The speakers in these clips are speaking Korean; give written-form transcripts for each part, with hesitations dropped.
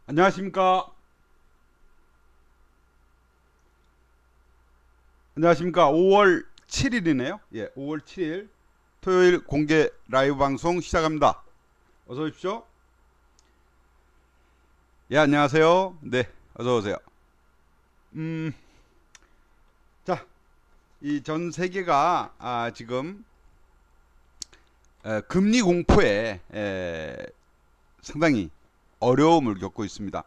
안녕하십니까. 안녕하십니까. 5월 7일이네요. 예, 5월 7일 토요일 공개 라이브 방송 시작합니다. 어서 오십시오. 예, 안녕하세요. 네, 어서 오세요. 음, 자, 이 전 세계가 지금 금리 공포에 상당히 어려움을 겪고 있습니다.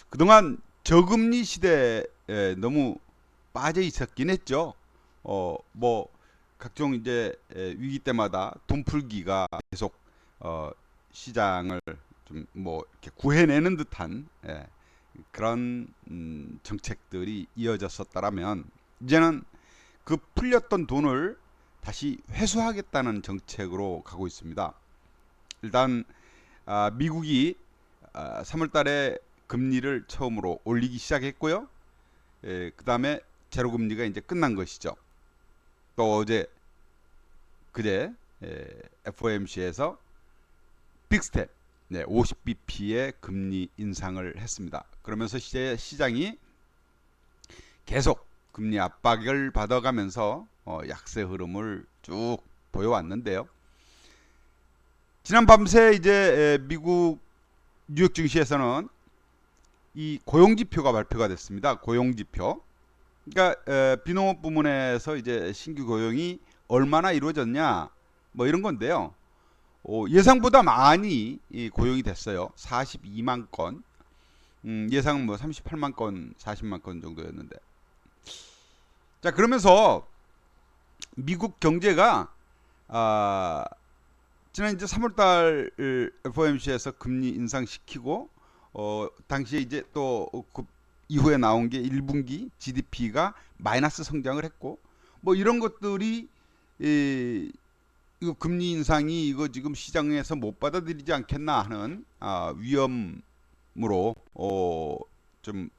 그동안 저금리 시대에 너무 빠져 있었긴 했죠. 뭐 각종 이제 위기 때마다 돈 풀기가 계속 어, 시장을 좀 뭐 이렇게 구해내는 듯한 그런 정책들이 이어졌었다라면 이제는 그 풀렸던 돈을 다시 회수하겠다는 정책으로 가고 있습니다. 일단 미국이 3월달에 금리를 처음으로 올리기 시작했고요. 그 다음에 제로금리가 이제 끝난 것이죠. 또 어제 그제 FOMC에서 빅스텝 50bp의 금리 인상을 했습니다. 그러면서 시장이 계속 금리 압박을 받아가면서 약세 흐름을 쭉 보여왔는데요. 지난 밤새 이제 미국 뉴욕 증시에서는 이 고용지표가 발표가 됐습니다. 고용지표. 그러니까 비농업 부문에서 이제 신규 고용이 얼마나 이루어졌냐 뭐 이런 건데요. 예상보다 많이 고용이 됐어요. 42만 건. 예상은 뭐 38만 건, 40만 건 정도였는데. 자, 그러면서 미국 경제가 아, 지난 이제 3월달 FOMC에서 금리 인상시키고 당시에 이제 또 그 이후에 나온 게 1분기 GDP가 마이너스 성장을 했고 뭐 이런 것들이 이거 금리 인상이 이거 지금 시장에서 못 받아들이지 않겠나 하는 위험으로 좀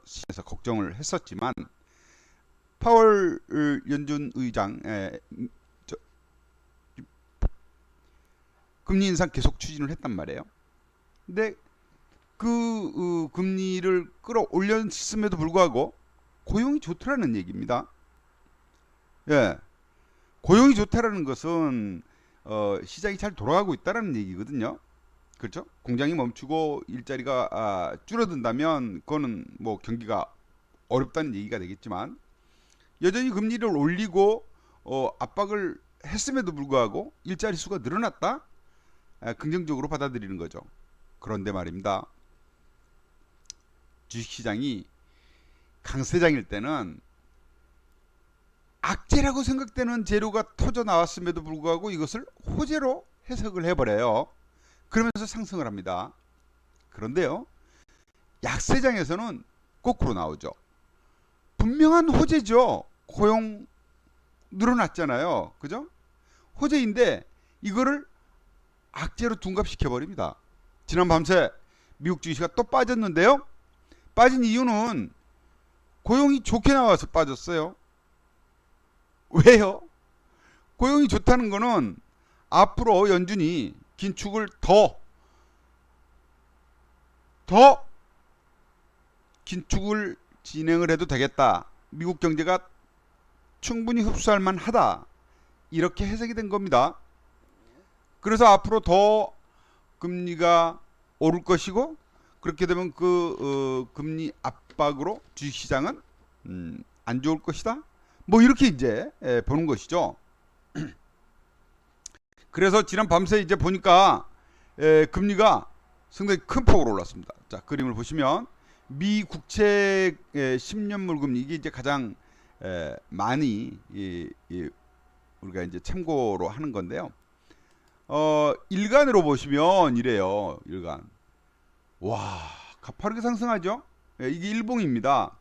시장에서 걱정을 했었지만 파월 연준 의장 저, 금리 인상 계속 추진을 했단 말이에요. 근데 그 금리를 끌어올렸음에도 불구하고 고용이 좋더라는 얘기입니다. 예, 고용이 좋다라는 것은 시장이 잘 돌아가고 있다라는 얘기거든요. 그렇죠? 공장이 멈추고 일자리가 줄어든다면 그거는 뭐 경기가 어렵다는 얘기가 되겠지만 여전히 금리를 올리고 압박을 했음에도 불구하고 일자리 수가 늘어났다? 긍정적으로 받아들이는 거죠. 그런데 말입니다. 주식시장이 강세장일 때는 악재라고 생각되는 재료가 터져 나왔음에도 불구하고 이것을 호재로 해석을 해버려요. 그러면서 상승을 합니다. 그런데요, 약세장에서는 거꾸로 나오죠. 분명한 호재죠. 고용 늘어났잖아요. 그죠? 호재인데 이거를 악재로 둔갑시켜 버립니다. 지난 밤새 미국 주식이 또 빠졌는데요. 빠진 이유는 고용이 좋게 나와서 빠졌어요. 왜요? 고용이 좋다는 거는 앞으로 연준이 긴축을 더 긴축을 진행을 해도 되겠다. 미국 경제가 충분히 흡수할 만하다. 이렇게 해석이 된 겁니다. 그래서 앞으로 더 금리가 오를 것이고 그렇게 되면 그 금리 압박으로 주식시장은 안 좋을 것이다. 뭐 이렇게 이제 보는 것이죠. 그래서 지난 밤새 이제 보니까 금리가 상당히 큰 폭으로 올랐습니다. 자, 그림을 보시면 미 국채 10년물 금리 이게 이제 가장 많이 우리가 이제 참고로 하는 건데요. 일간으로 보시면 이래요. 일간. 와, 가파르게 상승하죠? 이게 일봉입니다.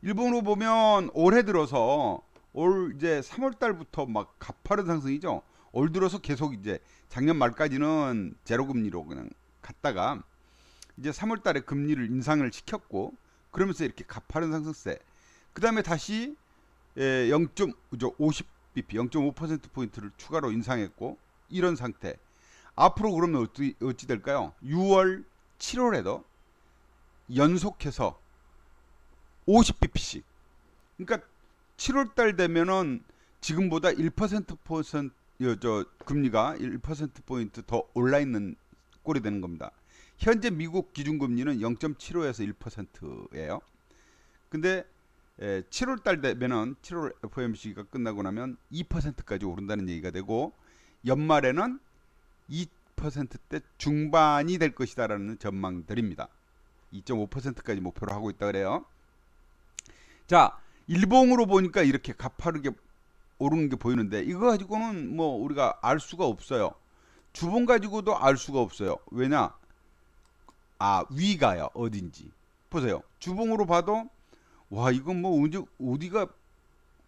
일본으로 보면 올해 들어서 올 이제 3월 달부터 막 가파른 상승이죠. 올 들어서 계속 이제 작년 말까지는 제로 금리로 그냥 갔다가 이제 3월 달에 금리를 인상을 시켰고 그러면서 이렇게 가파른 상승세. 그다음에 다시 0.50bp, 0.5% 포인트를 추가로 인상했고 이런 상태. 앞으로 그러면 어찌 될까요? 6월, 7월에도 연속해서 50bp씩. 그러니까 7월달 되면은 지금보다 1% 금리가 1%포인트 더 올라 있는 꼴이 되는 겁니다. 현재 미국 기준금리는 0.75에서 1%예요. 근데 7월달 되면은 7월 FOMC가 끝나고 나면 2%까지 오른다는 얘기가 되고, 연말에는 2%대 중반이 될 것이다라는 전망들입니다. 2.5%까지 목표로 하고 있다 그래요. 자, 일봉으로 보니까 이렇게 가파르게 오르는 게 보이는데, 이거 가지고는 뭐 우리가 알 수가 없어요. 주봉 가지고도 알 수가 없어요. 왜냐? 위가요. 어딘지. 보세요. 주봉으로 봐도 와, 이건 뭐 어디가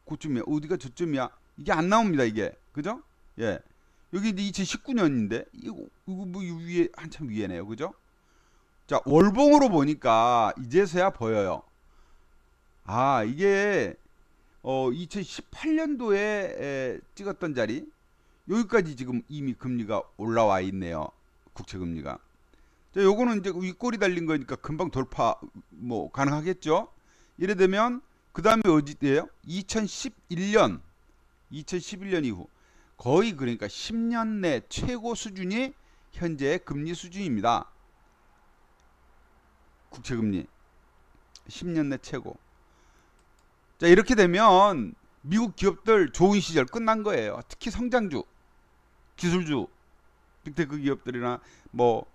고점이야, 어디가 저점이야, 이게 안 나옵니다. 이게. 그죠? 예. 여기 이제 2019년인데 이거 뭐 위에 한참 위에네요. 그죠? 자, 월봉으로 보니까 이제서야 보여요. 이게 2018년도에 찍었던 자리, 여기까지 지금 이미 금리가 올라와 있네요. 국채 금리가. 자, 요거는 이제 윗꼬리 달린 거니까 금방 돌파 뭐 가능하겠죠. 이래 되면 그 다음에 어디예요? 2011년 이후 거의, 그러니까 10년 내 최고 수준이 현재 금리 수준입니다. 국채 금리 10년 내 최고. 자, 이렇게 되면 미국 기업들 좋은 시절 끝난 거예요. 특히 성장주, 기술주, 빅테크 기업들이나 뭐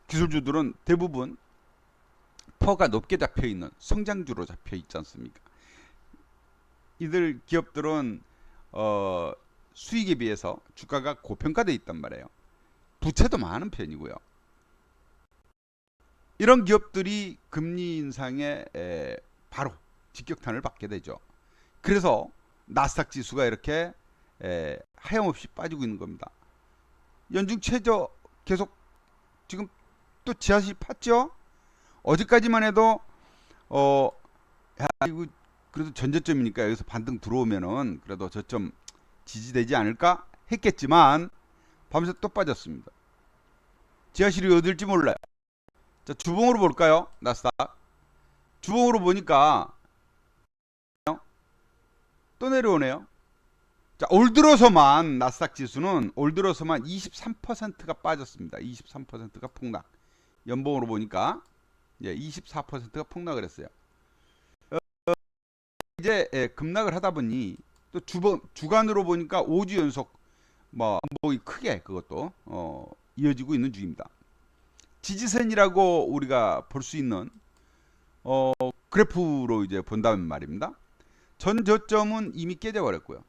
기술주들은 대부분 퍼가 높게 잡혀 있는 성장주로 잡혀 있지 않습니까? 이들 기업들은 수익에 비해서 주가가 고평가되어 있단 말이에요. 부채도 많은 편이고요. 이런 기업들이 금리 인상에 바로 직격탄을 받게 되죠. 그래서 나스닥 지수가 이렇게 하염없이 빠지고 있는 겁니다. 연중 최저 계속 지금 또 지하실 팠죠. 어제까지만 해도 이거 그래도 전저점이니까 여기서 반등 들어오면은 그래도 저점 지지되지 않을까 했겠지만 밤새 또 빠졌습니다. 지하실이 어딜지 몰라요. 자, 주봉으로 볼까요? 나스닥 주봉으로 보니까 또 내려오네요. 자, 올 들어서만 나스닥 지수는 올 들어서만 23%가 빠졌습니다. 23%가 폭락. 연봉으로 보니까 24%가 폭락을 했어요. 이제 급락을 하다 보니 또 주간으로 보니까 5주 연속 뭐 한복이 크게 그것도 이어지고 있는 중입니다. 지지선이라고 우리가 볼 수 있는 그래프로 이제 본다면 말입니다. 전 저점은 이미 깨져버렸고요.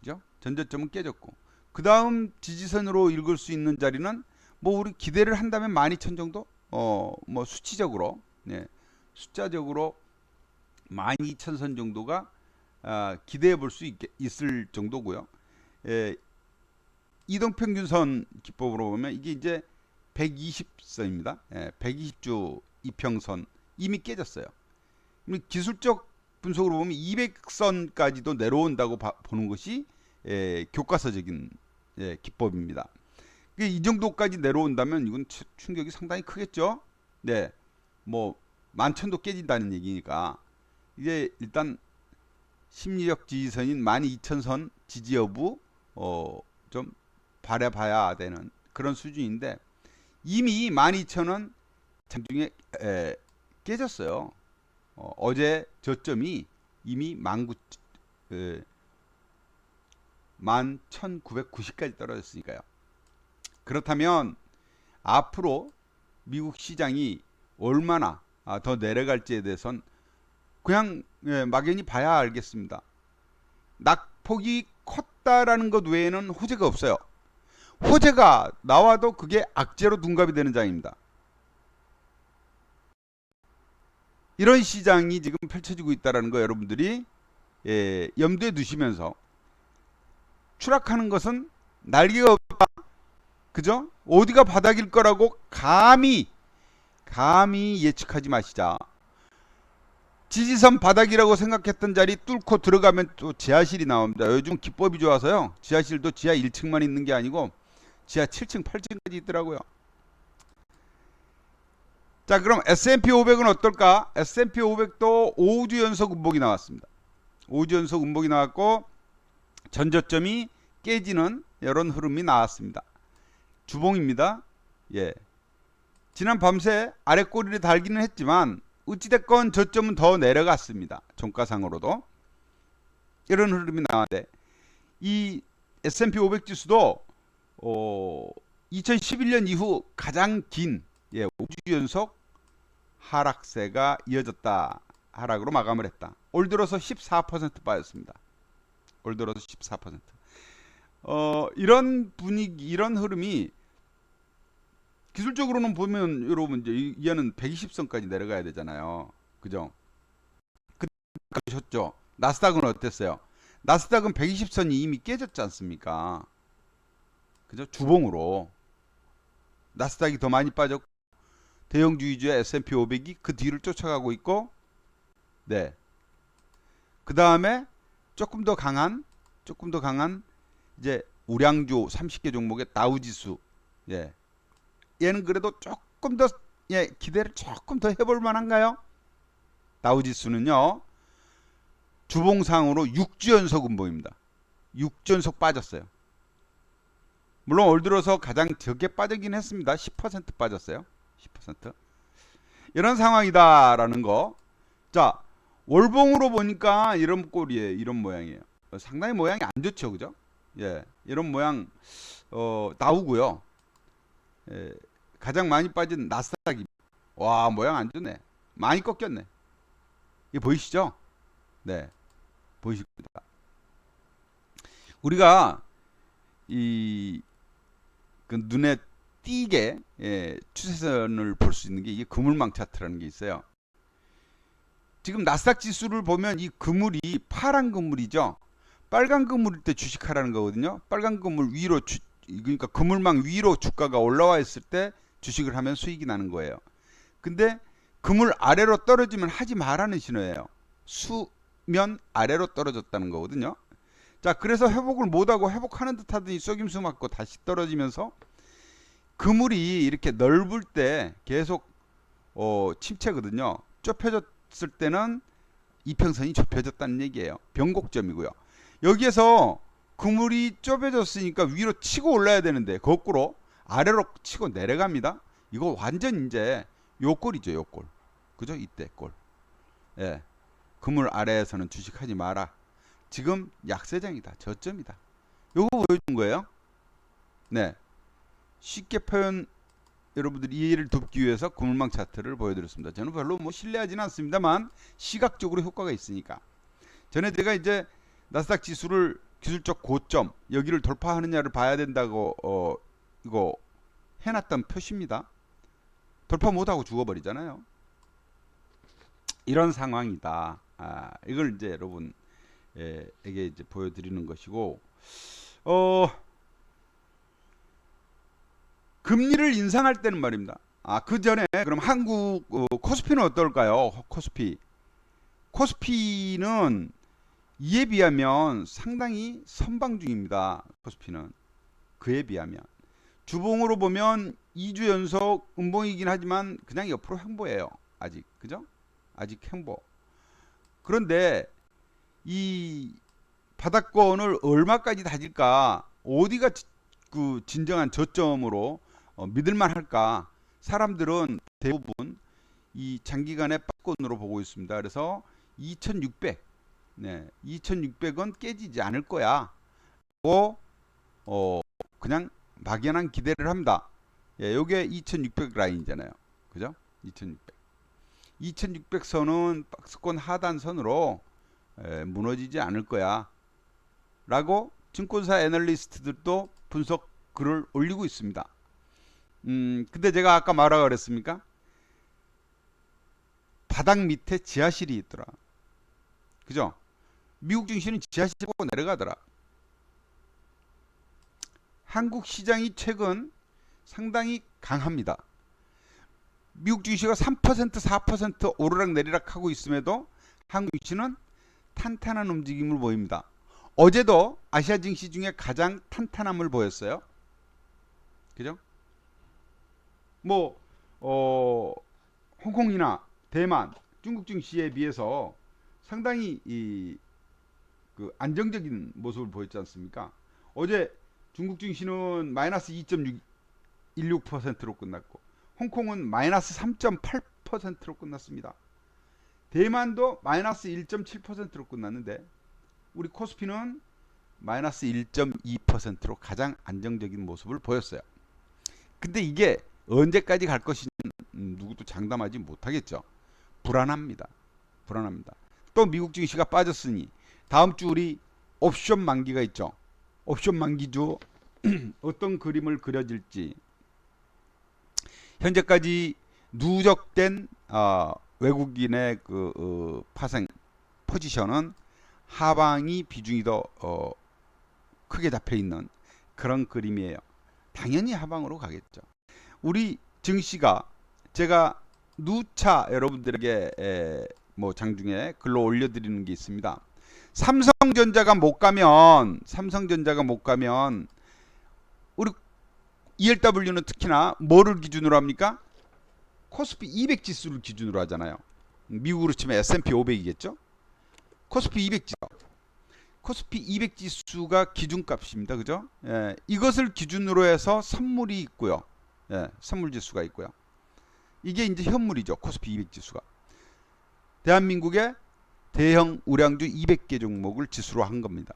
그죠? 전 저점은 깨졌고, 그 다음 지지선으로 읽을 수 있는 자리는 뭐 우리 기대를 한다면 12,000 정도? 뭐 수치적으로, 숫자적으로 12,000선 정도가 기대해 볼 수 있을 정도고요. 이동평균선 기법으로 보면 이게 이제 120선입니다. 120주 이평선 이미 깨졌어요. 기술적 분석으로 보면 200선까지도 내려온다고 보는 것이 교과서적인 기법입니다. 이 정도까지 내려온다면 이건 충격이 상당히 크겠죠. 네, 뭐 11,000도 깨진다는 얘기니까 이제 일단 심리적 지지선인 12,000선 지지 여부 좀 바라봐야 되는 그런 수준인데, 이미 12,000원 장중에 깨졌어요. 어제 저점이 이미 11,990까지 떨어졌으니까요. 그렇다면 앞으로 미국 시장이 얼마나 더 내려갈지에 대해서는 그냥 막연히 봐야 알겠습니다. 낙폭이 컸다라는 것 외에는 호재가 없어요. 호재가 나와도 그게 악재로 둔갑이 되는 장입니다. 이런 시장이 지금 펼쳐지고 있다는 거 여러분들이 염두에 두시면서, 추락하는 것은 날개가 없다. 그죠? 어디가 바닥일 거라고 감히 예측하지 마시자. 지지선 바닥이라고 생각했던 자리 뚫고 들어가면 또 지하실이 나옵니다. 요즘 기법이 좋아서요, 지하실도 지하 1층만 있는 게 아니고 지하 7층 8층까지 있더라고요. 자, 그럼 S&P 500은 어떨까? S&P 500도 5주 연속 음봉이 나왔습니다. 5주 연속 음봉이 나왔고 전저점이 깨지는 이런 흐름이 나왔습니다. 주봉입니다. 예. 지난 밤새 아래 꼬리를 달기는 했지만 어찌됐건 저점은 더 내려갔습니다. 종가상으로도 이런 흐름이 나왔는데 이 S&P 500 지수도 2011년 이후 가장 긴 5주 연속 하락세가 이어졌다. 하락으로 마감을 했다. 올 들어서 14% 빠졌습니다. 올 들어서 14%. 이런 분위기, 이런 흐름이 기술적으로는 보면 여러분 이제 얘는 120선까지 내려가야 되잖아요. 그죠? 그러셨죠. 나스닥은 어땠어요? 나스닥은 120선이 이미 깨졌지 않습니까? 그죠? 주봉으로 나스닥이 더 많이 빠졌고 대형주의주의 S&P 500이 그 뒤를 쫓아가고 있고, 네. 그 다음에 조금 더 강한 이제 우량주 30개 종목의 다우지수, 예. 얘는 그래도 조금 더 기대를 조금 더 해볼 만한가요? 다우지수는요 주봉상으로 6주 연속 음봉입니다. 6주 연속 빠졌어요. 물론 올 들어서 가장 적게 빠지긴 했습니다. 10% 빠졌어요. 10%. 이런 상황이다라는 거. 자, 월봉으로 보니까 이런 꼴이에요. 이런 모양이에요. 상당히 모양이 안 좋죠, 그죠? 예, 이런 모양 나오고요. 예, 가장 많이 빠진 나스닥이 와 모양 안 좋네. 많이 꺾였네. 이게 보이시죠? 네, 보이십니다. 우리가 그 눈에 띄게 추세선을 볼 수 있는 게 이게 그물망 차트라는 게 있어요. 지금 나스닥 지수를 보면 이 그물이 파란 그물이죠. 빨간 그물일 때 주식하라는 거거든요. 빨간 그물 위로 그러니까 그물망 위로 주가가 올라와 있을 때 주식을 하면 수익이 나는 거예요. 근데 그물 아래로 떨어지면 하지 말라는 신호예요. 수면 아래로 떨어졌다는 거거든요. 자, 그래서 회복을 못하고 회복하는 듯 하더니 쏘김수 맞고 다시 떨어지면서 그물이 이렇게 넓을 때 계속 침체거든요. 좁혀졌을 때는 이평선이 좁혀졌다는 얘기예요. 변곡점이고요. 여기에서 그물이 좁혀졌으니까 위로 치고 올라야 되는데 거꾸로 아래로 치고 내려갑니다. 이거 완전 이제 요꼴이죠, 요꼴. 그죠? 이때 꼴. 예. 그물 아래에서는 주식하지 마라. 지금 약세장이다. 저점이다. 요거 보여준 거예요. 네. 쉽게 표현 여러분들이 이해를 돕기 위해서 그물망 차트를 보여드렸습니다. 저는 별로 뭐 신뢰하지는 않습니다만 시각적으로 효과가 있으니까. 전에 제가 이제 나스닥 지수를 기술적 고점 여기를 돌파하느냐를 봐야 된다고 이거 해놨던 표시입니다. 돌파 못하고 죽어버리잖아요. 이런 상황이다. 이걸 이제 여러분에게 이제 보여드리는 것이고, 금리를 인상할 때는 말입니다. 그 전에 그럼 한국 코스피는 어떨까요? 코스피는 이에 비하면 상당히 선방 중입니다. 코스피는 그에 비하면 주봉으로 보면 2주 연속 음봉이긴 하지만 그냥 옆으로 횡보예요. 아직 그죠? 아직 횡보. 그런데 이 바닥권을 얼마까지 다질까? 어디가 그 진정한 저점으로 믿을만 할까? 사람들은 대부분 이 장기간의 바닥권으로 보고 있습니다. 그래서 2600, 2600원 깨지지 않을 거야. 그냥 막연한 기대를 합니다. 요게 2600 라인이잖아요. 그죠? 2600 선은 박스권 하단선으로 무너지지 않을 거야. 라고 증권사 애널리스트들도 분석 글을 올리고 있습니다. 근데 제가 아까 뭐라고 그랬습니까? 바닥 밑에 지하실이 있더라. 그죠? 미국 증시는 지하실 보고 내려가더라. 한국 시장이 최근 상당히 강합니다. 미국 증시가 3% 4% 오르락 내리락 하고 있음에도 한국 증시는 탄탄한 움직임을 보입니다. 어제도 아시아 증시 중에 가장 탄탄함을 보였어요. 그죠? 뭐 홍콩이나 대만, 중국 증시에 비해서 상당히 그 안정적인 모습을 보였지 않습니까? 어제 중국 증시는 마이너스 2.16%로 끝났고 홍콩은 마이너스 3.8%로 끝났습니다. 대만도 마이너스 1.7%로 끝났는데 우리 코스피는 마이너스 1.2%로 가장 안정적인 모습을 보였어요. 근데 이게 언제까지 갈 것인지 누구도 장담하지 못하겠죠. 불안합니다. 불안합니다. 또 미국 증시가 빠졌으니 다음 주 우리 옵션 만기가 있죠. 옵션 만기주 어떤 그림을 그려질지 현재까지 누적된 외국인의 파생 포지션은 하방이 비중이 더 크게 잡혀 있는 그런 그림이에요. 당연히 하방으로 가겠죠. 우리 증시가 제가 누차 여러분들에게 뭐 장중에 글로 올려드리는 게 있습니다. 삼성전자가 못 가면 우리 ELW는 특히나 뭐를 기준으로 합니까? 코스피 200 지수를 기준으로 하잖아요. 미국으로 치면 S&P 500이겠죠? 코스피 200 지수. 코스피 200 지수가 기준값입니다. 그죠? 예, 이것을 기준으로 해서 선물이 있고요. 예, 선물 지수가 있고요. 이게 이제 현물이죠. 코스피 200 지수가. 대한민국의 대형 우량주 200개 종목을 지수로 한 겁니다.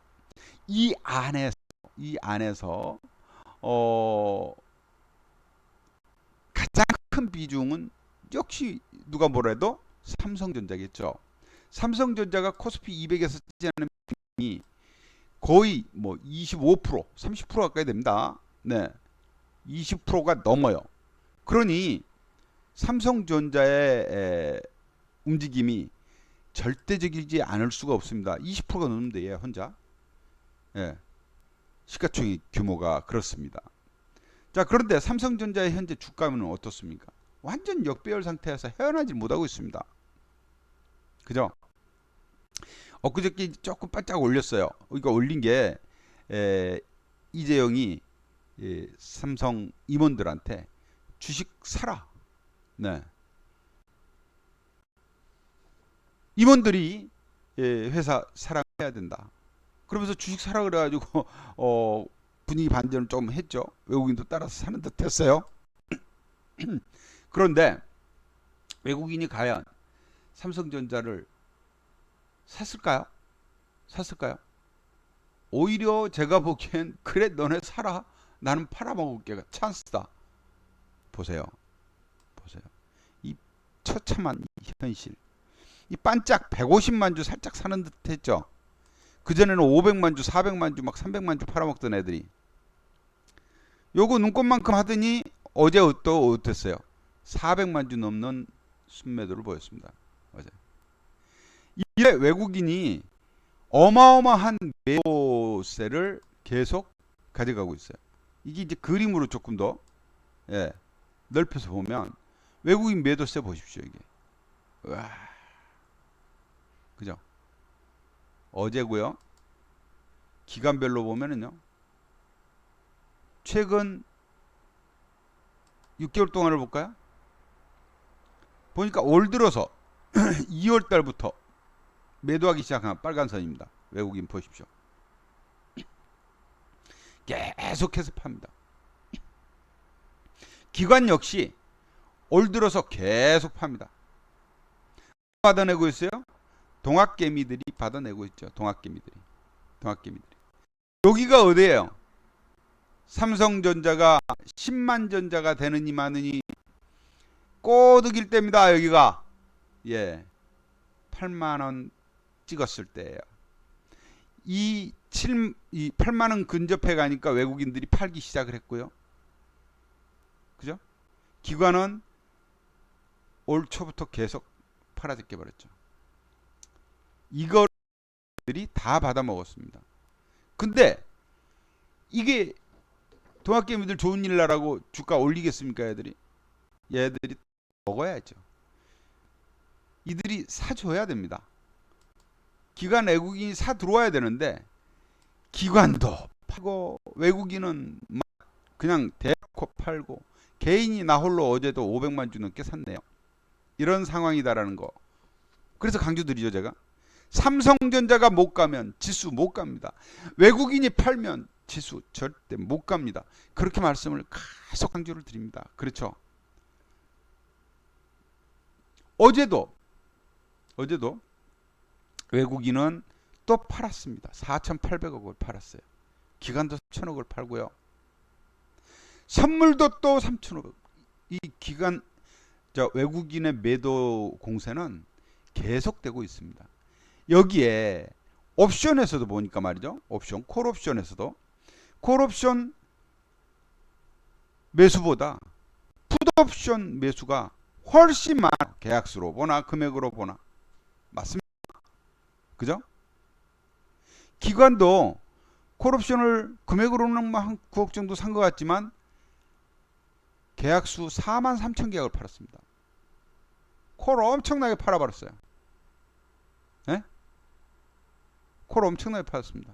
이 안에서 가장 큰 비중은 역시 누가 뭐래도 삼성전자겠죠. 삼성전자가 코스피 200에서 차지하는 비중이 거의 뭐 25%, 30% 가까이 됩니다. 네, 20%가 넘어요. 그러니 삼성전자의 움직임이 절대적이지 않을 수가 없습니다. 20%가 넘는데 얘 혼자. 예, 시가총액 규모가 그렇습니다. 자, 그런데 삼성전자의 현재 주가는 어떻습니까? 완전 역배열 상태에서 헤어나지 못하고 있습니다. 그죠? 엊그저께 조금 바짝 올렸어요. 이거 올린 게 이재용이 삼성 임원들한테 주식 사라. 네. 임원들이 회사 사랑해야 된다. 그러면서 주식 사라 그래가지고 분위기 반전을 좀 했죠. 외국인도 따라서 사는 듯 했어요. 그런데 외국인이 과연 삼성전자를 샀을까요? 오히려 제가 보기엔 그래 너네 사라. 나는 팔아먹을게. 찬스다. 보세요. 이 처참한 현실. 이 반짝 150만 주 살짝 사는 듯 했죠. 그전에는 500만 주, 400만 주, 막 300만 주 팔아먹던 애들이. 요거 눈꽃만큼 하더니 어제 또 어땠어요? 400만 주 넘는 순매도를 보였습니다. 어제. 이래 외국인이 어마어마한 매도세를 계속 가져가고 있어요. 이게 이제 그림으로 조금 더 넓혀서 보면 외국인 매도세 보십시오. 이게. 와. 그죠? 어제고요. 기간별로 보면은요. 최근 6개월 동안을 볼까요? 보니까 올 들어서 2월 달부터 매도하기 시작한 빨간 선입니다. 외국인 보십시오. 계속해서 팝니다. 기관 역시 올 들어서 계속 팝니다. 받아내고 있어요. 동학개미들이 받아내고 있죠. 동학개미들이. 여기가 어디예요? 삼성전자가 10만 전자가 되느니 마느니 꼬드길 때입니다. 여기가. 예. 8만 원 찍었을 때예요. 이 8만 원 근접해 가니까 외국인들이 팔기 시작을 했고요. 그죠? 기관은 올 초부터 계속 팔아듣게 버렸죠. 이거들이 다 받아 먹었습니다. 근데 이게 동학개미들 좋은 일 나라고 주가 올리겠습니까? 얘들이 먹어야죠. 이들이 사줘야 됩니다. 기관 외국인이 사 들어와야 되는데 기관도 팔고 외국인은 막 그냥 대놓고 팔고 개인이 나 홀로 어제도 500만 주 넘게 샀네요. 이런 상황이다라는 거. 그래서 강조드리죠 제가. 삼성전자가 못 가면 지수 못 갑니다. 외국인이 팔면 지수 절대 못 갑니다. 그렇게 말씀을 계속 강조를 드립니다. 그렇죠. 어제도 외국인은 또 팔았습니다. 4,800억을 팔았어요. 기관도 3,000억을 팔고요. 선물도 또 3,500억. 이 기관 외국인의 매도 공세는 계속되고 있습니다. 여기에 옵션에서도 보니까 말이죠. 옵션, 콜옵션에서도 콜옵션 매수보다 풋옵션 매수가 훨씬 많아. 계약수로 보나 금액으로 보나. 맞습니다. 그죠? 기관도 콜옵션을 금액으로는 한 9억 정도 산 것 같지만 계약수 43,000계약을 팔았습니다. 콜 엄청나게 팔아버렸어요. 네? 콜 엄청나게 팔았습니다.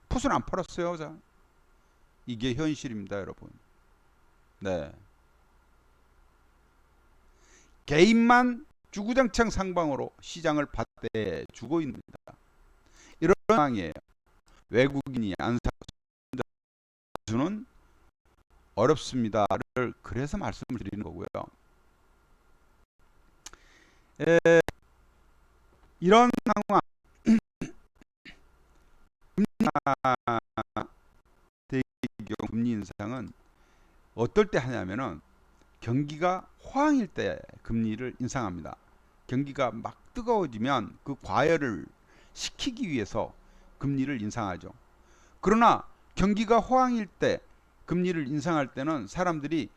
풋은 안 팔았어요. 자, 이게 현실입니다, 여러분. 네. 개인만 주구장창 상방으로 시장을 받대주고 있습니다. 이런 상황이에요. 외국인이 안 사주는 어렵습니다를 그래서 말씀을 드리는 거고요. 이런 상황 대기업 금리 인상은 어떨 때 하냐면은 경기가 호황일 때 금리를 인상합니다. 경기가 막 뜨거워지면 그 과열을 시키기 위해서 금리를 인상하죠. 그러나 경기가 호황일 때 금리를 인상할 때는 사람들이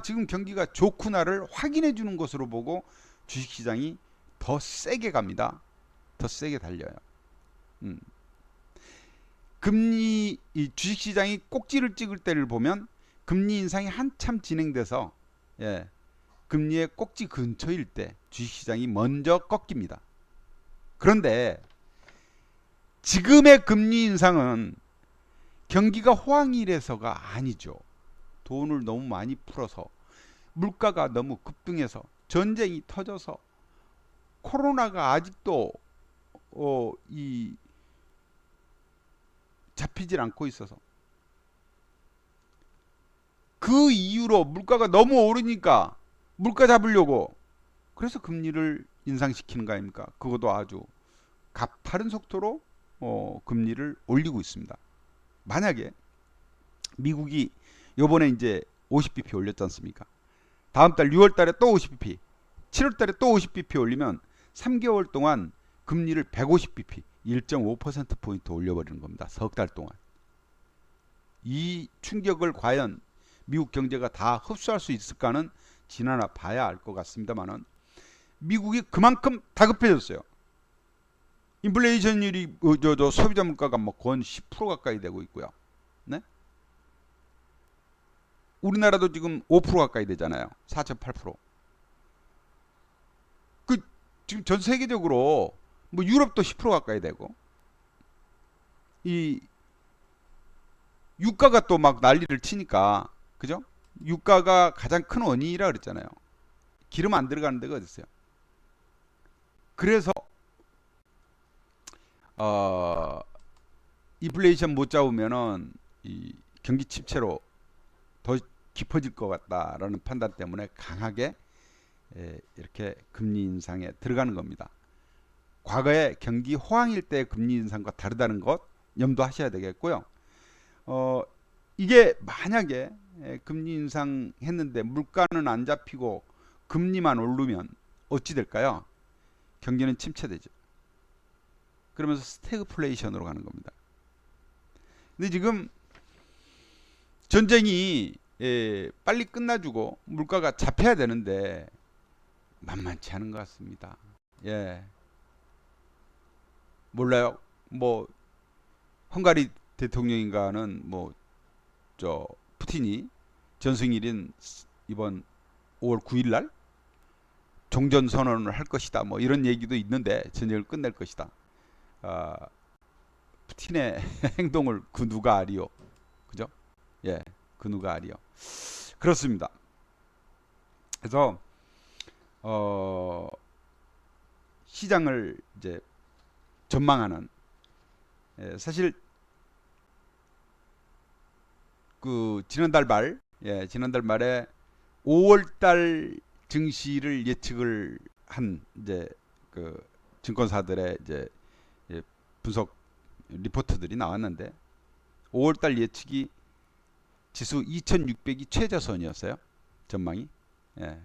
지금 경기가 좋구나를 확인해 주는 것으로 보고 주식시장이 더 세게 갑니다. 더 세게 달려요. 금리 이 주식시장이 꼭지를 찍을 때를 보면 금리 인상이 한참 진행돼서 금리의 꼭지 근처일 때 주식시장이 먼저 꺾입니다. 그런데 지금의 금리 인상은 경기가 호황이라서가 아니죠. 돈을 너무 많이 풀어서 물가가 너무 급등해서 전쟁이 터져서 코로나가 아직도 잡히질 않고 있어서 그 이유로 물가가 너무 오르니까 물가 잡으려고 그래서 금리를 인상시키는 거 아닙니까? 그것도 아주 가파른 속도로 금리를 올리고 있습니다. 만약에 미국이 요번에 이제 50bp 올렸지 않습니까? 다음 달 6월 달에 또 50bp, 7월 달에 또 50bp 올리면 3개월 동안 금리를 150bp, 1.5%포인트 올려버리는 겁니다. 석 달 동안. 이 충격을 과연 미국 경제가 다 흡수할 수 있을까는 지나나 봐야 알 것 같습니다만은 미국이 그만큼 다급해졌어요. 인플레이션율이 소비자 물가가 뭐 거의 10% 가까이 되고 있고요. 네? 우리나라도 지금 5% 가까이 되잖아요. 4.8%. 지금 전 세계적으로 뭐 유럽도 10% 가까이 되고 이 유가가 또 막 난리를 치니까 그죠? 유가가 가장 큰 원인이라 그랬잖아요. 기름 안 들어가는 데가 어디 있어요? 그래서 인플레이션 못 잡으면은 이 경기 침체로 더 깊어질 것 같다라는 판단 때문에 강하게 이렇게 금리 인상에 들어가는 겁니다. 과거에 경기 호황일 때 금리 인상과 다르다는 것 염두하셔야 되겠고요. 이게 만약에 금리 인상했는데 물가는 안 잡히고 금리만 오르면 어찌 될까요? 경기는 침체되죠. 그러면서 스태그플레이션으로 가는 겁니다. 근데 지금 전쟁이 빨리 끝나주고 물가가 잡혀야 되는데 만만치 않은 것 같습니다. 몰라요. 뭐 헝가리 대통령인가는 푸틴이 전승일인 이번 5월 9일 날 종전 선언을 할 것이다. 뭐 이런 얘기도 있는데 전쟁을 끝낼 것이다. 푸틴의 행동을 그 누가 아리요. 그죠? 그 누가 아리요. 그렇습니다. 그래서 어, 시장을 이제 전망하는, 사실 그 지난달 말에 5월달 증시를 예측을 한 이제 그 증권사들의 이제 분석 리포트들이 나왔는데 5월달 예측이 지수 2600이 최저선이었어요. 전망이. 예.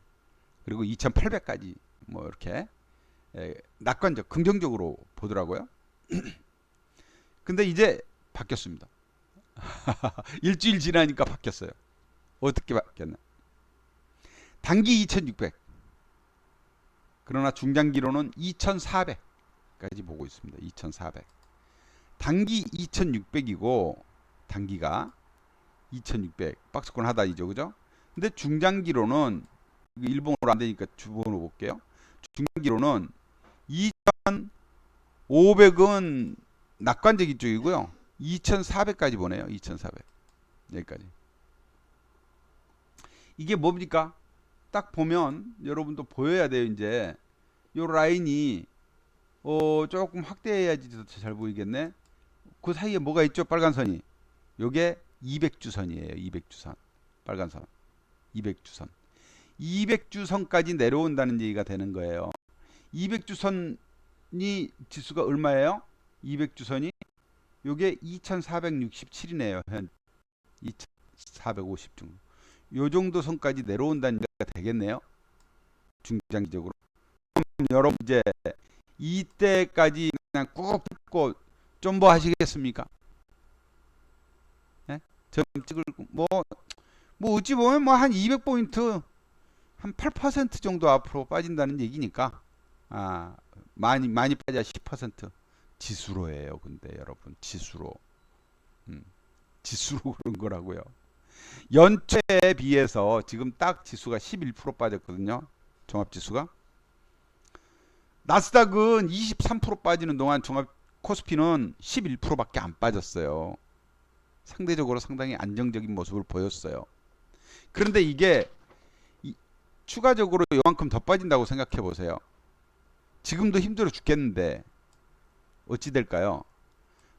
그리고 2800까지 뭐 이렇게 낙관적 긍정적으로 보더라고요. 근데 이제 바뀌었습니다. 일주일 지나니까 바뀌었어요. 어떻게 바뀌었나? 단기 2600. 그러나 중장기로는 2400까지 보고 있습니다. 2400. 단기 2600이고 단기가 2600 박스권 하단이죠. 그죠? 근데 중장기로는 일본어로 안 되니까 주번으로 볼게요. 중장기로는 2500은 낙관적인 쪽이고요. 2400까지 보네요. 2400. 여기까지. 이게 뭡니까? 딱 보면 여러분도 보여야 돼요. 이제 요 라인이 조금 확대해야지 더 잘 보이겠네. 그 사이에 뭐가 있죠? 빨간 선이. 요게 200주선이에요. 200주선. 빨간 선. 200주선. 200주선까지 내려온다는 얘기가 되는 거예요. 200주선이 지수가 얼마예요? 200주선이 요게 2467이네요. 현 2450 정도. 요 정도 선까지 내려온다는 얘기가 되겠네요. 중장기적으로. 여러분 이제 이때까지 그냥 꾹 붙고 좀 뭐 하시겠습니까? 네? 점 찍을 뭐 어찌 보면 뭐 한 200포인트 한 8% 정도 앞으로 빠진다는 얘기니까 많이 빠져 10% 지수로예요. 근데 여러분 지수로 지수로 그런 거라고요. 연초에 비해서 지금 딱 지수가 11% 빠졌거든요. 종합지수가. 나스닥은 23% 빠지는 동안 종합 코스피는 11%밖에 안 빠졌어요. 상대적으로 상당히 안정적인 모습을 보였어요. 그런데 이게 추가적으로 요만큼 더 빠진다고 생각해 보세요. 지금도 힘들어 죽겠는데 어찌 될까요?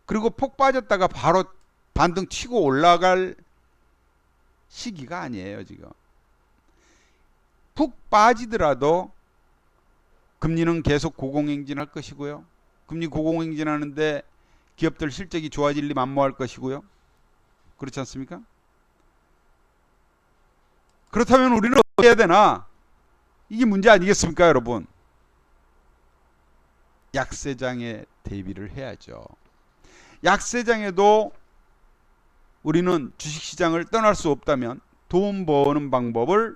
그리고 폭 빠졌다가 바로 반등 치고 올라갈 시기가 아니에요. 지금 푹 빠지더라도 금리는 계속 고공행진할 것이고요. 금리 고공행진하는데 기업들 실적이 좋아질 리 만무할 것이고요. 그렇지 않습니까? 그렇다면 우리는 어떻게 해야 되나? 이게 문제 아니겠습니까, 여러분? 약세장에 대비를 해야죠. 약세장에도 우리는 주식시장을 떠날 수 없다면 돈 버는 방법을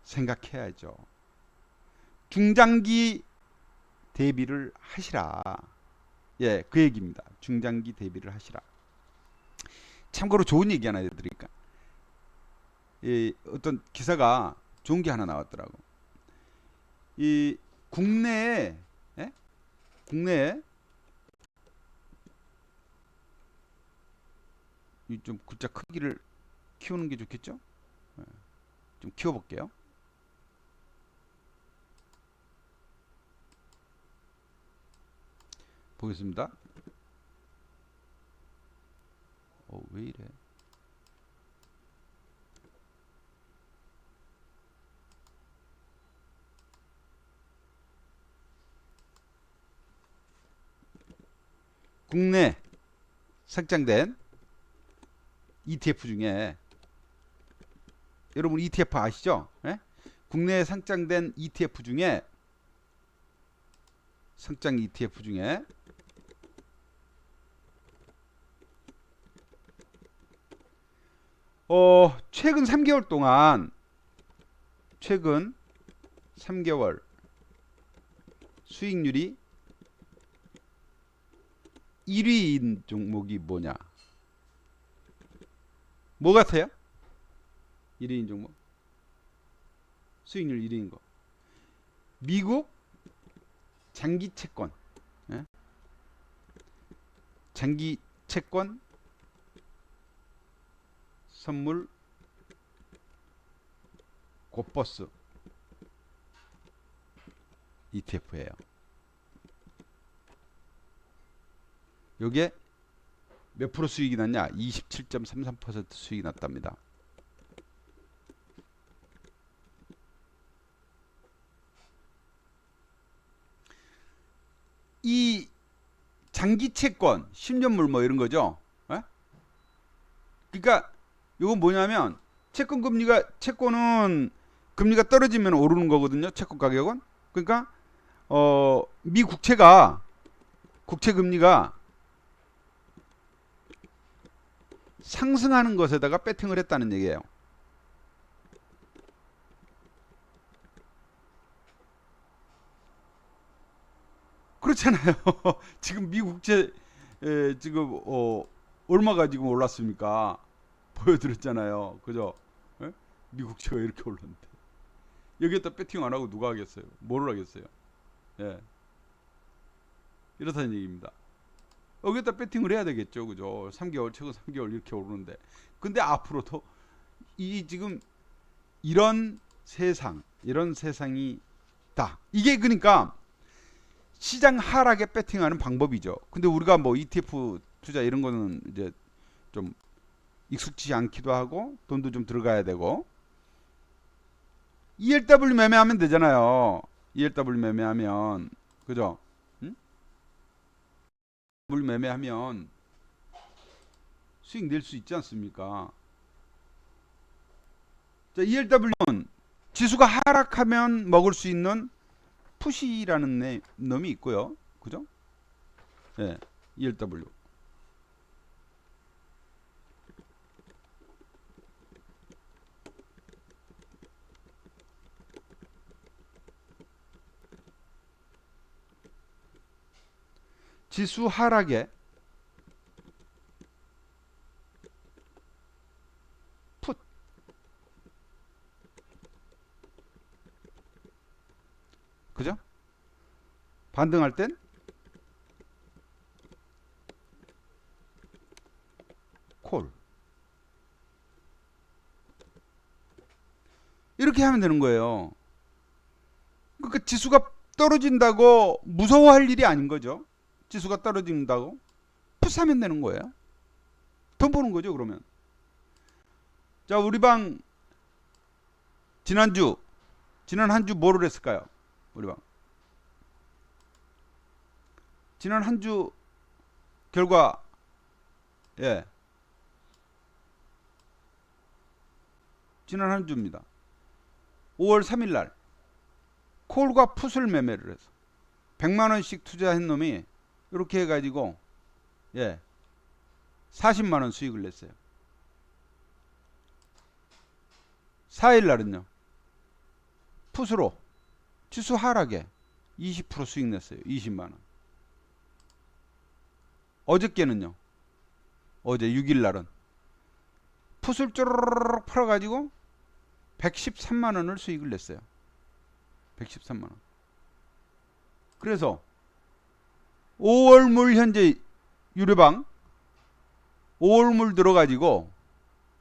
생각해야죠. 중장기 대비를 하시라. 예, 그 얘기입니다. 중장기 대비를 하시라. 참고로 좋은 얘기 하나 해드릴까? 어떤 기사가 좋은 게 하나 나왔더라고. 이 국내에 예? 국내에 좀 글자 크기를 키우는 게 좋겠죠? 예, 좀 키워볼게요. 보겠습니다. 왜 이래? 국내 상장된 ETF 중에 여러분 ETF 아시죠? 예? 국내에 상장된 ETF 중에 상장 ETF 중에 최근 3개월 동안 최근 3개월 수익률이 1위인 종목이 뭐냐? 뭐 같아요? 1위인 종목. 수익률 1위인 거. 미국 장기 채권. 예? 장기 채권 선물 고버스. ETF예요. 요게 몇 프로 수익이 났냐? 27.33% 수익이 났답니다. 이 장기 채권, 10년물 뭐 이런 거죠. 에? 그러니까 요건 뭐냐면 채권은 금리가 떨어지면 오르는 거거든요. 채권 가격은. 그러니까 미 국채 금리가 상승하는 것에다가 배팅을 했다는 얘기예요. 그렇잖아요. 지금 미 국채 지금 얼마가 지금 올랐습니까? 보여드렸잖아요. 그죠? 예? 미 국채가 이렇게 올랐는데 여기에다 배팅 안 하고 누가 하겠어요? 뭐를 하겠어요? 예. 이렇다는 얘기입니다. 여기에다 배팅을 해야 되겠죠. 그죠? 3개월, 최근 3개월 이렇게 오르는데. 근데 앞으로도 지금 이런 세상이 다. 이게 그러니까 시장 하락에 배팅하는 방법이죠. 근데 우리가 뭐 ETF 투자 이런 거는 이제 좀 익숙지 않기도 하고 돈도 좀 들어가야 되고 ELW 매매하면 되잖아요. ELW 매매하면 그죠? 응? 물 매매하면 수익 낼 수 있지 않습니까? 자, ELW는 지수가 하락하면 먹을 수 있는 푸시라는 놈이 있고요. 그죠? 예, ELW. 지수 하락에 풋. 그죠? 반등할 땐 콜. 이렇게 하면 되는 거예요. 그러니까 지수가 떨어진다고 무서워할 일이 아닌 거죠. 지수가 떨어진다고 풋 사면 되는 거예요. 돈 버는 거죠, 그러면. 자, 우리 방 지난 한 주 뭐를 했을까요? 우리 방 지난 한 주 결과 예. 지난 한 주입니다. 5월 3일 날 콜과 풋을 매매를 해서 100만 원씩 투자한 놈이 이렇게 해 가지고 예. 40만 원 수익을 냈어요. 4일 날은요. 풋으로 지수 하락에 20% 수익 냈어요. 20만 원. 어저께는요. 어제 6일 날은 풋을 쪼르륵 풀어 가지고 113만 원을 수익을 냈어요. 113만 원. 그래서 5월물 현재 유료방 5월물 들어가지고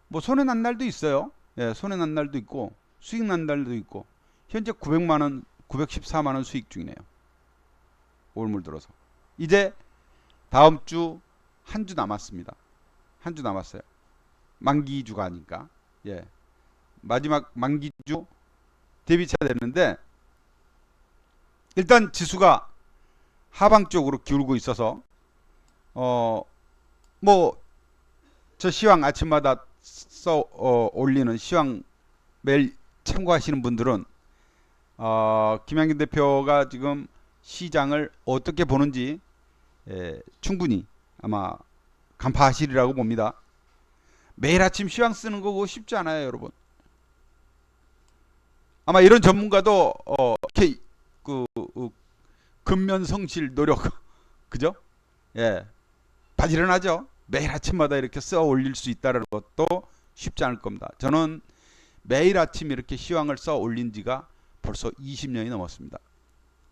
뭐 손해 난 날도 있어요. 예, 손해 난 날도 있고 수익 난 날도 있고 현재 900만 원, 914만 원 수익 중이네요. 5월물 들어서 이제 다음 주 한 주 남았습니다. 한 주 남았어요. 만기주가 아니까 예, 마지막 만기주 대비쳐야 되는데 일단 지수가 하방 쪽으로 기울고 있어서 뭐 저 시황 아침마다 올리는 시황 매일 참고하시는 분들은 김양균 대표가 지금 시장을 어떻게 보는지 충분히 아마 간파하시리라고 봅니다. 매일 아침 시황 쓰는 거 그거 쉽지 않아요, 여러분. 아마 이런 전문가도 이렇게 근면성실 노력 그죠? 예, 바지런하죠. 매일 아침마다 이렇게 써 올릴 수 있다는 것도 쉽지 않을 겁니다. 저는 매일 아침 이렇게 시황을 써 올린 지가 벌써 20년이 넘었습니다.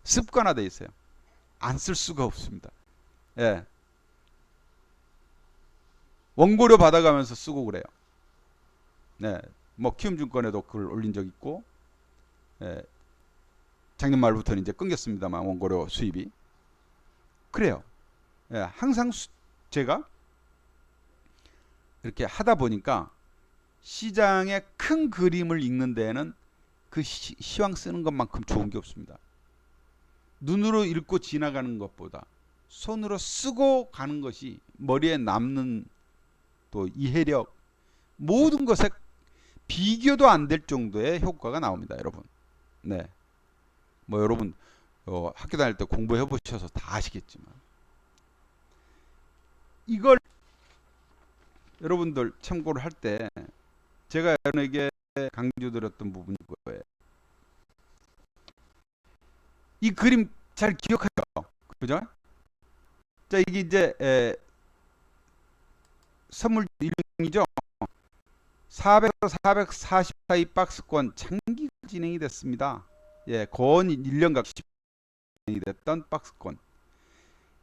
습관화되어 있어요. 안 쓸 수가 없습니다. 예, 원고료 받아가면서 쓰고 그래요. 네, 뭐 키움증권에도 그걸 올린 적 있고, 예, 작년 말부터는 이제 끊겼습니다만 원고료 수입이 그래요. 예, 항상 제가 이렇게 하다 보니까 시장의 큰 그림을 읽는 데에는 그 시황 쓰는 것만큼 좋은 게 없습니다. 눈으로 읽고 지나가는 것보다 손으로 쓰고 가는 것이 머리에 남는 또 이해력 모든 것에 비교도 안 될 정도의 효과가 나옵니다, 여러분. 네, 뭐 여러분 학교 다닐 때 공부해 보셔서 다 아시겠지만 이걸 여러분들 참고를 할 때 제가 여러분에게 강조드렸던 부분이 거예요. 이 그림 잘 기억하죠? 그죠? 자, 이게 이제 선물 1등이죠. 400에서 440 사이 박스권 장기 진행이 됐습니다. 예, 건 1년간 진행이 됐던 박스권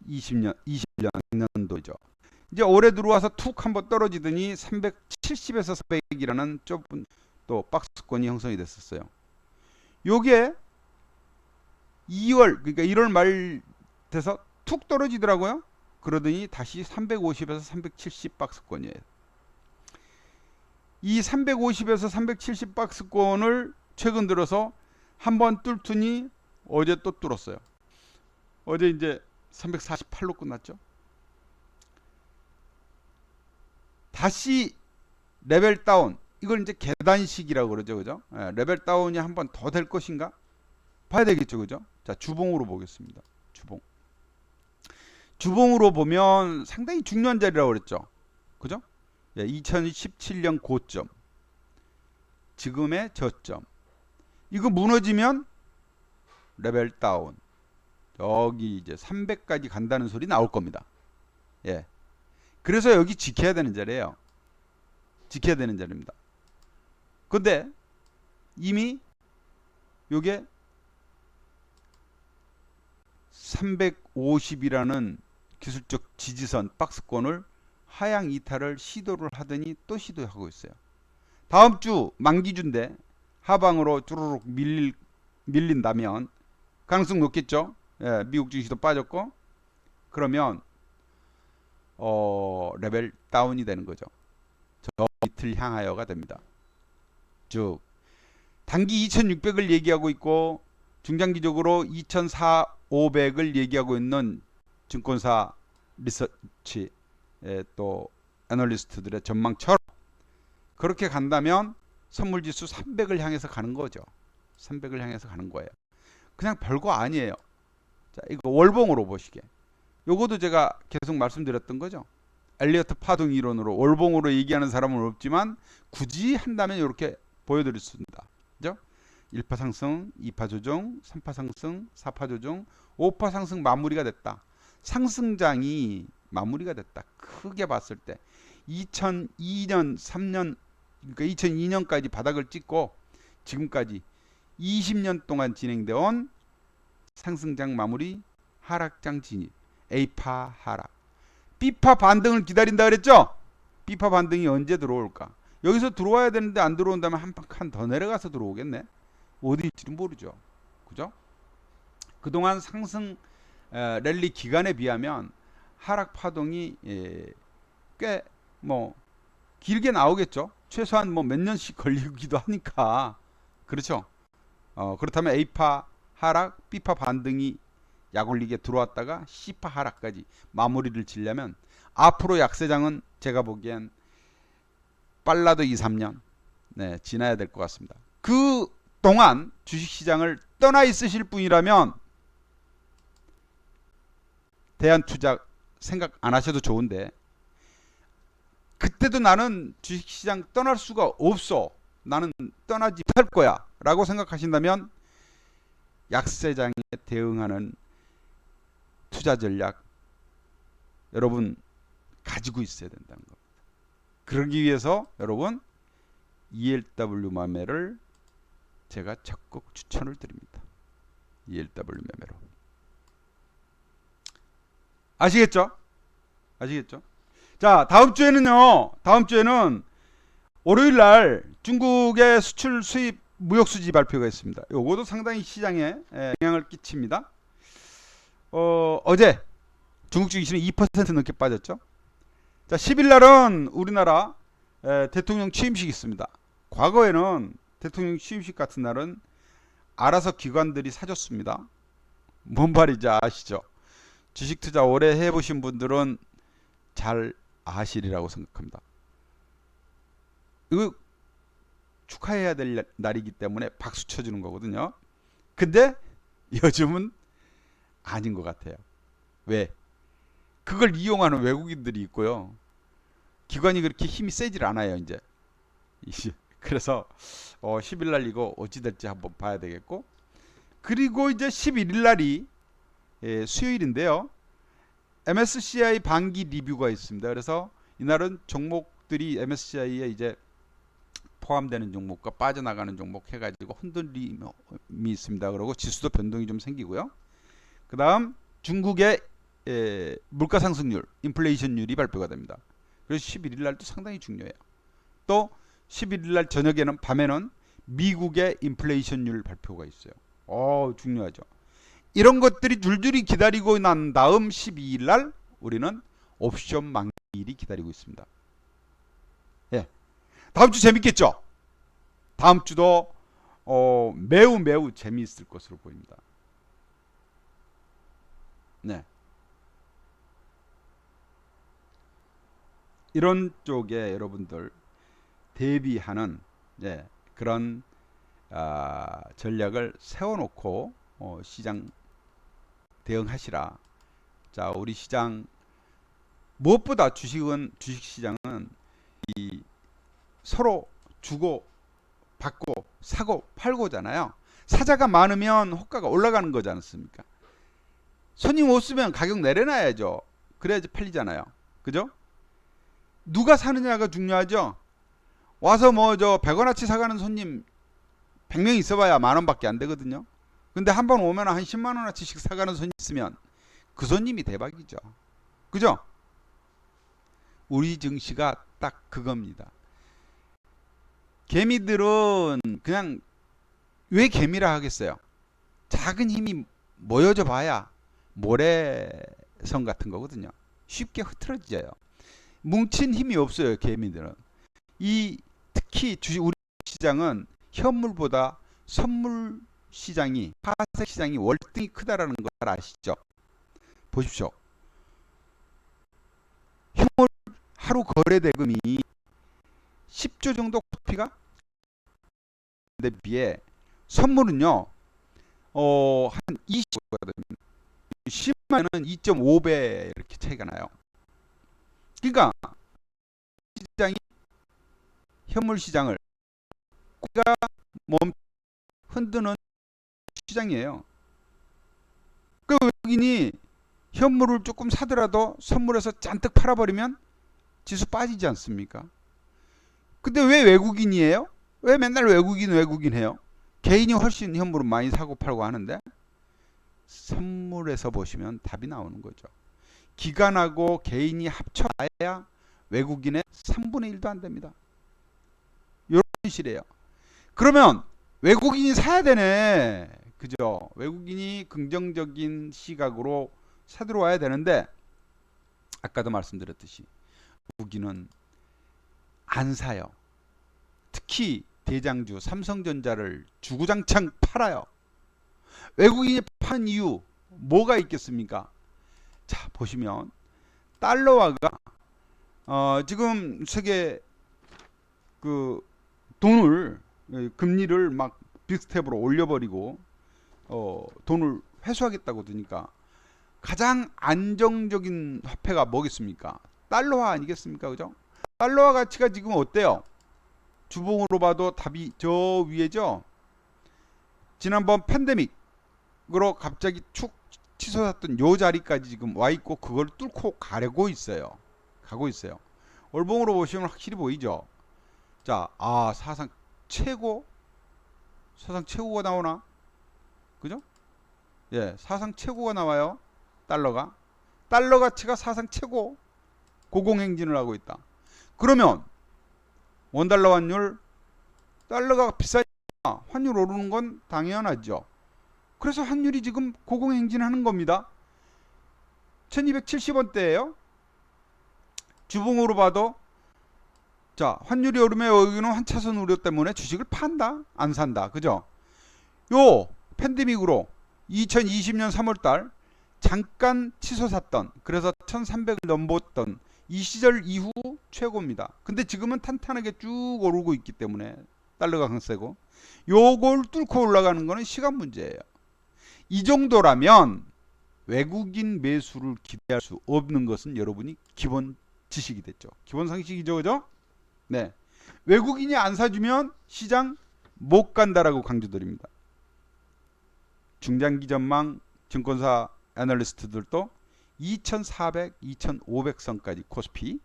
20년도죠. 이제 올해 들어와서 툭 한번 떨어지더니 370에서 400이라는 좁은 또 박스권이 형성이 됐었어요. 요게 2월 그러니까 1월 말 돼서 툭 떨어지더라고요. 그러더니 다시 350에서 370 박스권이에요. 이 350에서 370 박스권을 최근 들어서 한번 뚫더니 어제 또 뚫었어요. 어제 이제 348로 끝났죠. 다시 레벨 다운, 이걸 이제 계단식이라고 그러죠, 그죠? 예, 레벨 다운이 한 번 더 될 것인가? 봐야 되겠죠, 그죠? 자, 주봉으로 보겠습니다. 주봉으로 보면 상당히 중요한 자리라고 그랬죠, 그죠? 예, 2017년 고점, 지금의 저점. 이거 무너지면 레벨 다운. 여기 이제 300까지 간다는 소리 나올 겁니다. 예. 그래서 여기 지켜야 되는 자리예요. 지켜야 되는 자리입니다. 근데 이미 요게 350이라는 기술적 지지선 박스권을 하향 이탈을 시도를 하더니 또 시도하고 있어요. 다음 주 만기주인데 하방으로 쭈루룩 밀린다면 가능성 높겠죠. 예, 미국 증시도 빠졌고 그러면 레벨 다운이 되는 거죠. 저 밑을 향하여가 됩니다. 즉 단기 2600을 얘기하고 있고 중장기적으로 2400을 얘기하고 있는 증권사 리서치 또 애널리스트들의 전망처럼 그렇게 간다면 선물지수 300을 향해서 가는 거죠. 300을 향해서 가는 거예요. 그냥 별거 아니에요. 자, 이거 월봉으로 보시게. 요거도 제가 계속 말씀드렸던 거죠. 엘리어트 파동 이론으로 월봉으로 얘기하는 사람은 없지만 굳이 한다면 이렇게 보여드릴 수 있습니다. 그죠? 1파 상승, 2파 조정, 3파 상승, 4파 조정, 5파 상승 마무리가 됐다. 상승장이 마무리가 됐다. 크게 봤을 때 2002년, 3년, 그러니까 2002년까지 바닥을 찍고 지금까지 20년 동안 진행되어 온 상승장 마무리, 하락장 진입, A파 하락, B파 반등을 기다린다 그랬죠? B파 반등이 언제 들어올까? 여기서 들어와야 되는데 안 들어온다면 한 칸 더 내려가서 들어오겠네. 어디일지는 모르죠. 그죠? 그동안 상승 랠리 기간에 비하면 하락 파동이 꽤 뭐 길게 나오겠죠. 최소한 뭐 몇 년씩 걸리기도 하니까. 그렇죠? 그렇다면 A파 하락, B파 반등이 약올리게 들어왔다가 C파 하락까지 마무리를 지려면 앞으로 약세장은 제가 보기엔 빨라도 2, 3년 지나야 될 것 같습니다. 그 동안 주식시장을 떠나 있으실 분이라면 대안투자 생각 안 하셔도 좋은데 그때도 나는 주식시장 떠날 수가 없어. 나는 떠나지 못할 거야 라고 생각하신다면 약세장에 대응하는 투자 전략 여러분 가지고 있어야 된다는 겁니다. 그러기 위해서 여러분 ELW 매매를 제가 적극 추천을 드립니다. ELW 매매로. 아시겠죠? 아시겠죠? 자, 다음 주에는 월요일 날 중국의 수출 수입 무역수지 발표가 있습니다. 요거도 상당히 시장에 영향을 끼칩니다. 어제 중국 주식시는 2% 넘게 빠졌죠. 자, 10일 날은 우리나라 대통령 취임식이 있습니다. 과거에는 대통령 취임식 같은 날은 알아서 기관들이 사줬습니다. 뭔 말인지 아시죠? 주식 투자 오래 해보신 분들은 잘 아시리라고 생각합니다. 이거 축하해야 될 날이기 때문에 박수 쳐주는 거거든요. 근데 요즘은 아닌 것 같아요. 왜? 그걸 이용하는 외국인들이 있고요. 기관이 그렇게 힘이 세질 않아요, 이제. 그래서 10일 날 이거 어찌 될지 한번 봐야 되겠고. 그리고 이제 11일 날이 수요일인데요. MSCI 반기 리뷰가 있습니다. 그래서 이날은 종목들이 MSCI에 이제 포함되는 종목과 빠져나가는 종목 해가지고 흔들림이 있습니다. 그리고 지수도 변동이 좀 생기고요. 그 다음 중국의 물가 상승률, 인플레이션율이 발표가 됩니다. 그래서 11일 날도 상당히 중요해요. 또 11일 날 저녁에는 밤에는 미국의 인플레이션율 발표가 있어요. 중요하죠. 이런 것들이 줄줄이 기다리고 난 다음 12일 날 우리는 옵션 만기일이 기다리고 있습니다. 예. 다음 주 재밌겠죠? 다음 주도 매우 재미있을 것으로 보입니다. 네. 이런 쪽에 여러분들 대비하는 그런 전략을 세워놓고 시장 대응하시라. 자, 우리 시장 무엇보다 주식시장은 이 서로 주고 받고 사고 팔고잖아요. 사자가 많으면 호가가 올라가는 거지 않습니까? 손님 없으면 가격 내려놔야죠. 그래야지 팔리잖아요. 그죠? 누가 사느냐가 중요하죠. 와서 100원어치 사가는 손님 100명 있어봐야 만원밖에 안 되거든요. 근데 한 번 오면 한 10만원어치씩 사가는 손님 있으면 그 손님이 대박이죠. 그죠? 우리 증시가 딱 그겁니다. 개미들은 그냥 왜 개미라 하겠어요? 작은 힘이 모여져 봐야 모래성 같은 거거든요. 쉽게 흐트러져요. 뭉친 힘이 없어요, 개미들은. 특히 우리 시장은 현물보다 선물 시장이, 파생 시장이 월등히 크다라는 걸 잘 아시죠? 보십시오. 현물 하루 거래 대금이 10조 정도 커피가 데 비해 선물은요 한 20거든요. 10만은 2.5배 이렇게 차이가 나요. 그러니까 시장이 현물 시장을 꼬리가 흔드는 시장이에요. 그 외국인이 현물을 조금 사더라도 선물에서 잔뜩 팔아버리면 지수 빠지지 않습니까? 근데 왜 외국인이에요? 왜 맨날 외국인 해요? 개인이 훨씬 현물을 많이 사고 팔고 하는데 선물에서 보시면 답이 나오는 거죠. 기관하고 개인이 합쳐야 외국인의 3분의 1도 안 됩니다. 이런 실이에요. 그러면 외국인이 사야 되네. 그죠? 외국인이 긍정적인 시각으로 사들어와야 되는데 아까도 말씀드렸듯이 외국인은 안 사요. 특히 대장주 삼성전자를 주구장창 팔아요. 외국인이 파는 이유 뭐가 있겠습니까? 자, 보시면 달러화가 지금 세계 그 돈을 금리를 막 빅스텝으로 올려버리고 돈을 회수하겠다고 드니까 가장 안정적인 화폐가 뭐겠습니까? 달러화 아니겠습니까? 그죠? 달러화 가치가 지금 어때요? 주봉으로 봐도 답이 저 위에죠. 지난번 팬데믹으로 갑자기 축 치솟았던 요 자리까지 지금 와 있고 그걸 뚫고 가고 있어요. 월봉으로 보시면 확실히 보이죠. 자, 사상 최고가 나오나? 그죠? 예, 사상 최고가 나와요. 달러 가치가 사상 최고 고공행진을 하고 있다. 그러면 원달러 환율 달러가 비싸 환율 오르는 건 당연하죠. 그래서 환율이 지금 고공행진하는 겁니다. 1270원대예요. 주봉으로 봐도 자, 환율이 오르면 여기는 환차선 우려 때문에 주식을 판다, 안 산다, 그죠? 요 팬데믹으로 2020년 3월달 잠깐 치솟았던, 그래서 1300을 넘었던 이 시절 이후 최고입니다. 근데 지금은 탄탄하게 쭉 오르고 있기 때문에 달러가 강세고, 요걸 뚫고 올라가는 거는 시간 문제예요. 이 정도라면 외국인 매수를 기대할 수 없는 것은 여러분이 기본 지식이 됐죠. 기본 상식이죠, 그죠? 네, 외국인이 안 사주면 시장 못 간다라고 강조드립니다. 중장기 전망 증권사 애널리스트들도 2400, 2500선까지 코스피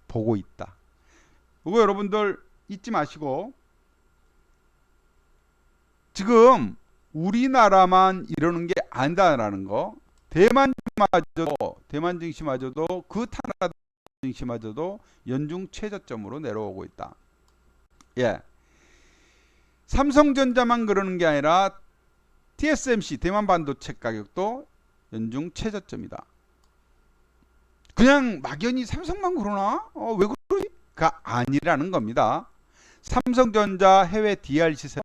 보고 있다. 이거 여러분들 잊지 마시고, 지금 우리나라만 이러는 게 아니다라는 거, 대만 증시마저도 그 타나다 증시마저도 연중 최저점으로 내려오고 있다. 예, 삼성전자만 그러는 게 아니라 TSMC 대만 반도체 가격도 연중 최저점이다. 그냥 막연히 삼성만 그러나? 왜 그러지?가 아니라는 겁니다. 삼성전자 해외 DR 시세,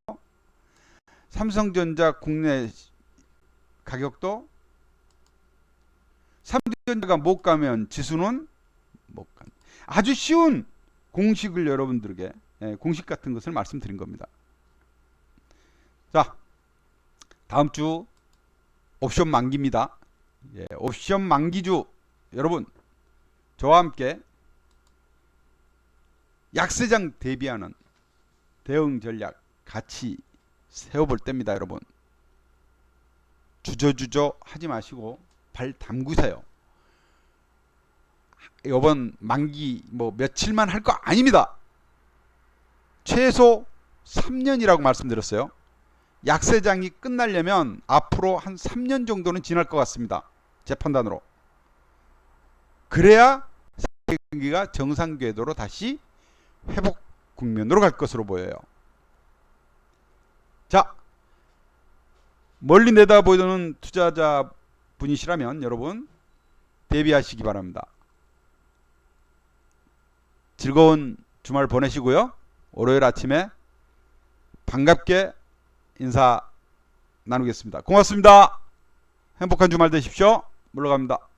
삼성전자 국내 가격도 삼성전자가 못 가면 지수는 못 간. 아주 쉬운 공식을 여러분들에게, 공식 같은 것을 말씀드린 겁니다. 자, 다음 주 옵션 만기입니다. 예, 옵션 만기주 여러분, 저와 함께 약세장 대비하는 대응 전략 같이 세워볼 때입니다. 여러분, 주저주저 하지 마시고 발 담그세요. 이번 만기 뭐 며칠만 할 거 아닙니다. 최소 3년이라고 말씀드렸어요. 약세장이 끝나려면 앞으로 한 3년 정도는 지날 것 같습니다. 제 판단으로. 그래야 경기가 정상 궤도로 다시 회복 국면으로 갈 것으로 보여요. 자, 멀리 내다보는 투자자 분이시라면 여러분 대비하시기 바랍니다. 즐거운 주말 보내시고요. 월요일 아침에 반갑게 인사 나누겠습니다. 고맙습니다. 행복한 주말 되십시오. 물러갑니다.